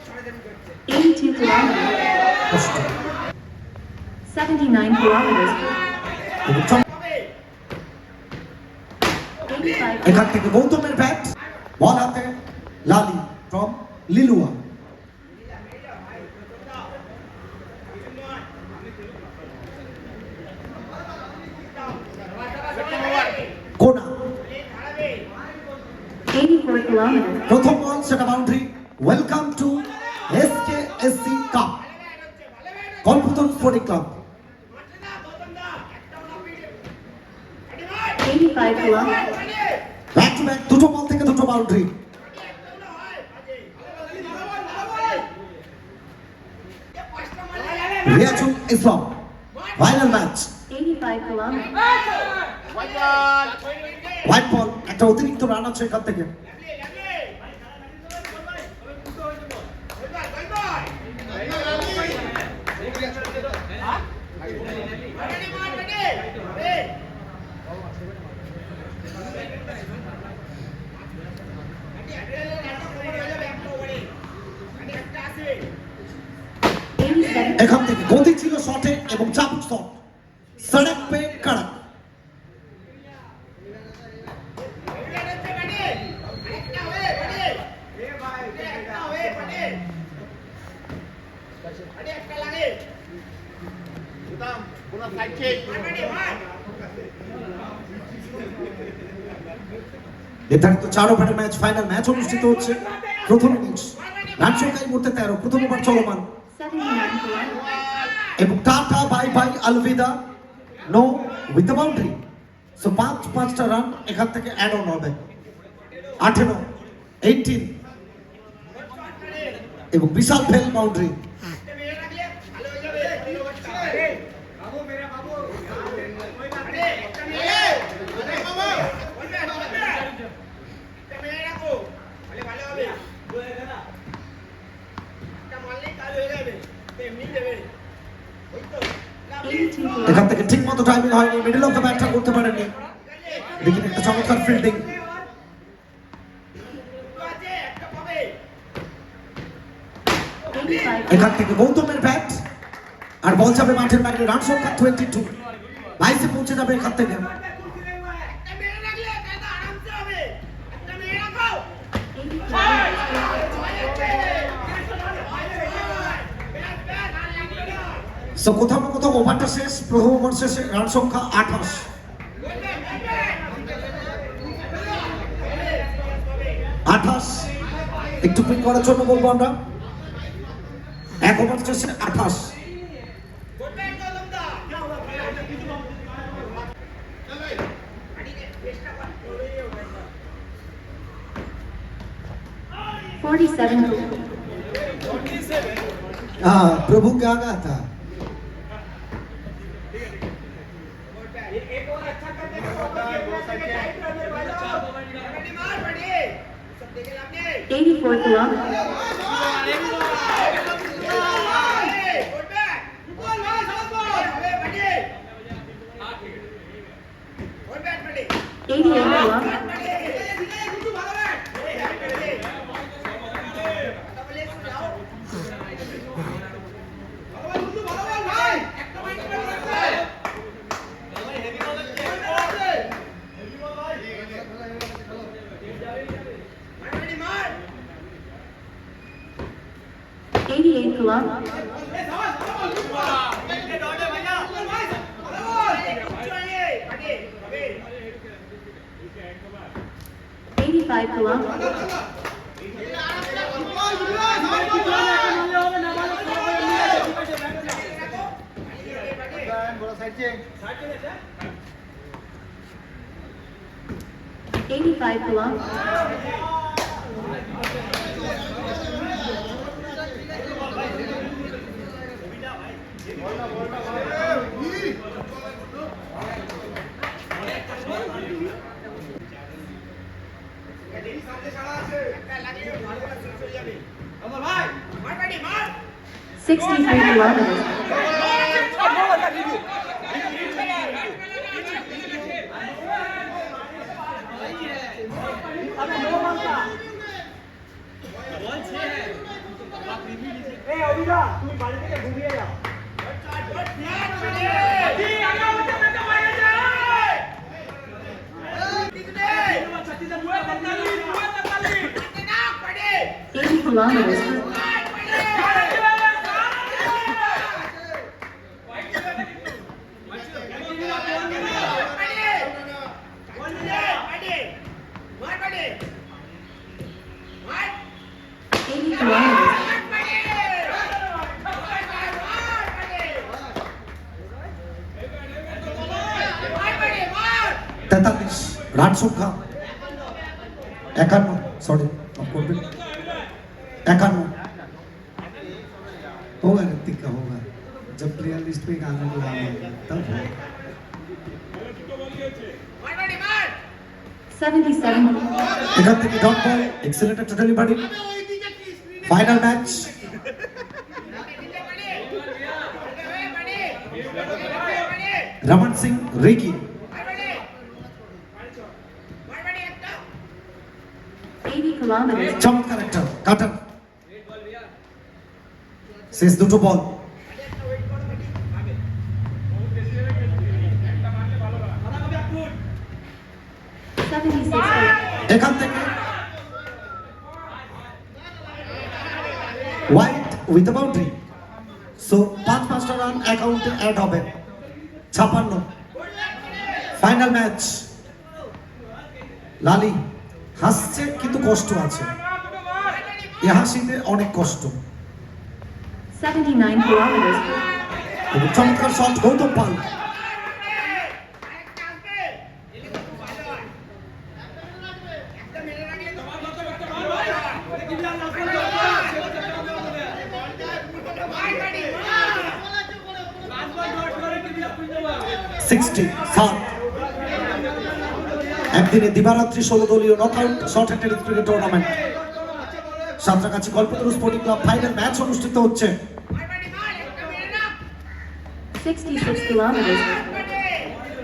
82 kilometers. 79 kilometers. 85 এখান থেকে গৌতমের bat, বল হাতে লালি ফ্রম লিলুয়া। কোনা 84 kilometers. প্রথম বল, সেটা boundary. Welcome to SKSC cup, Kolkata sporting club. 85 kilometers. Back to back দুটো বল থেকে দুটো boundary. Riyazul Islam, final match. 85 kilometers. White ball, একটা অতিরিক্ত রান আছে এখান থেকে। এখান থেকে গতি ছিল শটে এবং চাবুক শট, সড়ক পে কড়ক। নির্ধারিত 4 ওভারের ম্যাচ, ফাইনাল ম্যাচ অনুষ্ঠিত হচ্ছে। প্রথম ইনিংস রান সংখ্যা এই মুহূর্তে 13, প্রথম ওভার চলমান। 79 kilometers. এবং টাটা বাই বাই আলভিদা, no with the boundary. So 5টা রান এখান থেকে অ্যাড অন হবে। 18, 18 এবং বিশাল ফেল বাউন্ডারি। এখান থেকে ঠিক মতো টাইমিং হয়নি, মিডল অফ দ্য ব্যাটটা করতে পারেনি। দেখুন একটা চমৎকার ফিল্ডিং। এখান থেকে গৌতমের ব্যাট, আর বল যাবে মাঠের বাইরে। রান সংখ্যা 22, 22 পৌঁছে যাবে এখান থেকে। সো কোথাও না কোথাও ওভারটা শেষ, প্রথম ওভার শেষে রান সংখ্যা 28। 28 একটু পিক করার জন্য বলবো আমরা। এক ওভার শেষে 28। प्रभु क्या कहा था? 80 kilometers. 80 kilometers. 43 রান সংখ্যা 51 सॉरी आप करबे 51 होगा ऋतिक का होगा जब प्लेयर लिस्ट पे गाना लगाएंगे तब होगा 77. এখান থেকে ডট বল এক্সেলেন্ট একটা delivery final match Raman Singh রেগি 80 kilometers. চমৎকার একটা কাটার শেষ দুটো বল 76. এখান থেকে হোয়াইট উইথ বাউন্ডারি সো 5-5টা রান অ্যাকাউন্টে অ্যাড হবে 56 ফাইনাল ম্যাচ লালি হাসছে কিন্তু কষ্ট আছে এ হাসিতে অনেক কষ্ট 79 kilometers. এবং চমৎকার শট গৌতম পাল একদিনে দিবারাত্রি 16 দলীয় knockout short handed cricket tournament Santragachi Kalpataru sporting club final match অনুষ্ঠিত হচ্ছে 66 kilometers.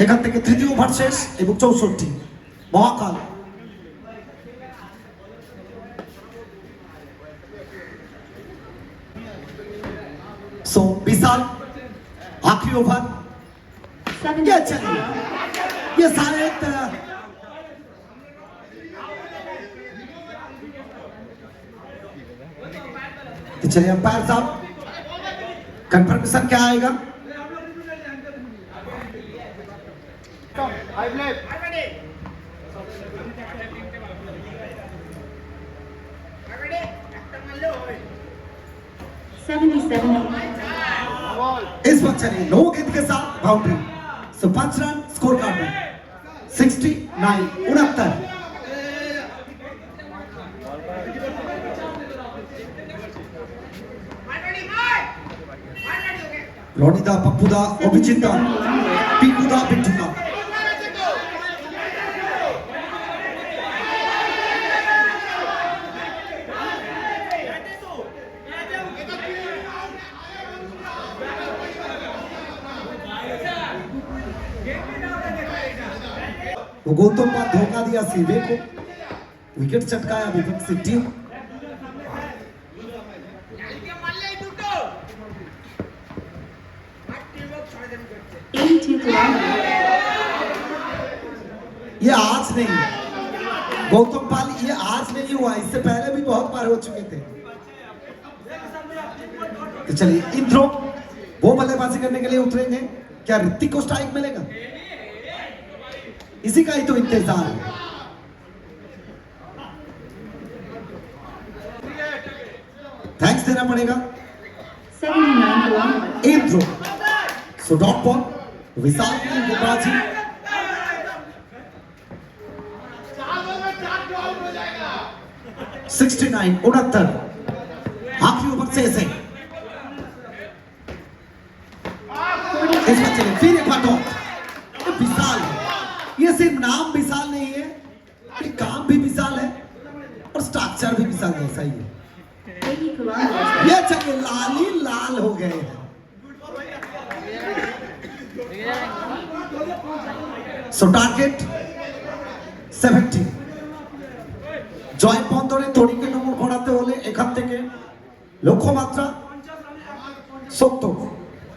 এখান থেকে তৃতীয় ওভার শেষ এবং 64 মহাকাল सो विशाल आखिरी ओवर 70 ये चलिए ये शायद तो चलिए अंपायर साहब कंफर्मेशन क्या आएगा इस पर चलिए नो गेंद के साथ boundary so 5 run score card में 69 69 রনিদা পপ্পুদা অভিজিৎদা পিকুদা পিন্টুদা वो गौतम पाल धोखा दिया सीवे को विकेट चटकाया विपक्षी टीम ये आज नहीं गौतम पाल ये आज नहीं हुआ इससे पहले भी बहुत बार हो चुके थे तो चलिए इंट्रो वो बल्लेबाजी करने के लिए उतरेंगे क्या ऋतिक को स्ट्राइक मिलेगा इसी का ही तो इंतजार है थैंक्स देना पड़ेगा 79 kilometers. Intro so dot ball Vishal की गेंदबाजी सिक्सटी नाइन 69 आखिरी ओवर से ऐसे इस पर चले फिर एक बार डॉट विशाल ये सिर्फ नाम विशाल नहीं है ये काम भी विशाल है और स्ट्रक्चर भी विशाल जैसा ही है 80 kilometers. ये चलिए लाल ही लाल हो गए हैं सो टार्गेट 70 জয় বন্দরে তড়িকে নম্বর ঘোরাতে হলে এখান থেকে লক্ষ্যমাত্রা সত্য